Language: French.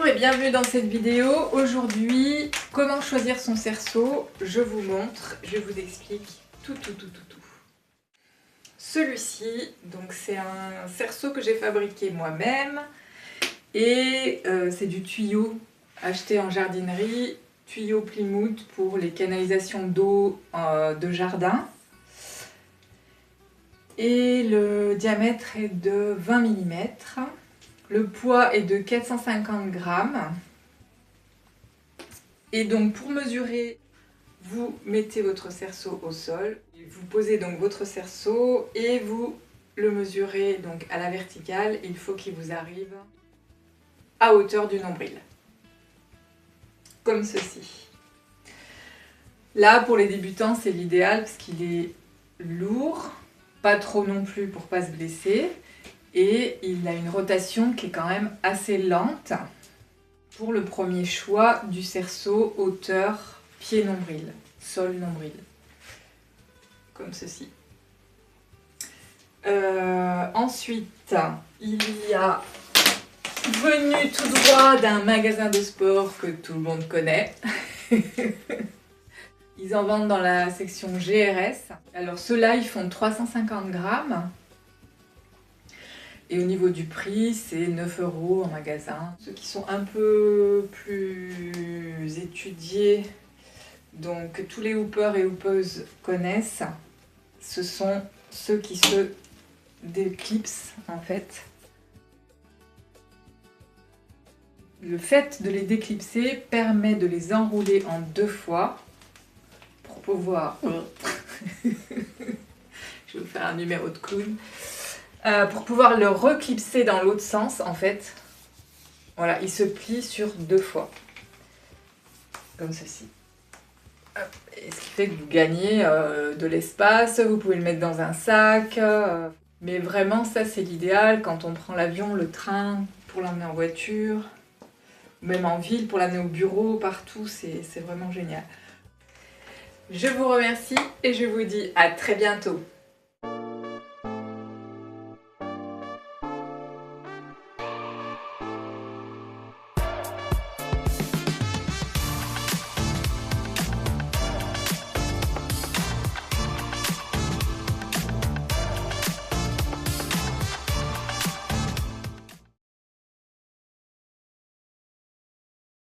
Bonjour et bienvenue dans cette vidéo. Aujourd'hui, comment choisir son cerceau. Je vous montre, je vous explique tout. Celui-ci, donc c'est un cerceau que j'ai fabriqué moi-même et c'est du tuyau acheté en jardinerie, tuyau Plymouth pour les canalisations d'eau de jardin. Et le diamètre est de 20 mm. Le poids est de 450 grammes. Et donc pour mesurer, vous mettez votre cerceau au sol. Vous posez donc votre cerceau et vous le mesurez donc à la verticale. Il faut qu'il vous arrive à hauteur du nombril. Comme ceci. Là pour les débutants c'est l'idéal parce qu'il est lourd, pas trop non plus pour pas se blesser. Et il a une rotation qui est quand même assez lente pour le premier choix du cerceau hauteur pied-nombril, sol-nombril, comme ceci. Ensuite, il y a venu tout droit d'un magasin de sport que tout le monde connaît. Ils en vendent dans la section GRS. Alors ceux-là, ils font 350 grammes. Et au niveau du prix, c'est 9 € en magasin. Ceux qui sont un peu plus étudiés, donc que tous les hoopers et hoopeuses connaissent, ce sont ceux qui se déclipsent en fait. Le fait de les déclipser permet de les enrouler en 2 fois pour pouvoir... Je vais vous faire un numéro de clown. Pour pouvoir le reclipser dans l'autre sens, en fait, voilà, il se plie sur 2 fois, comme ceci. Et ce qui fait que vous gagnez de l'espace, vous pouvez le mettre dans un sac, mais vraiment ça c'est l'idéal quand on prend l'avion, le train, pour l'emmener en voiture, même en ville, pour l'amener au bureau, partout, c'est vraiment génial. Je vous remercie et je vous dis à très bientôt.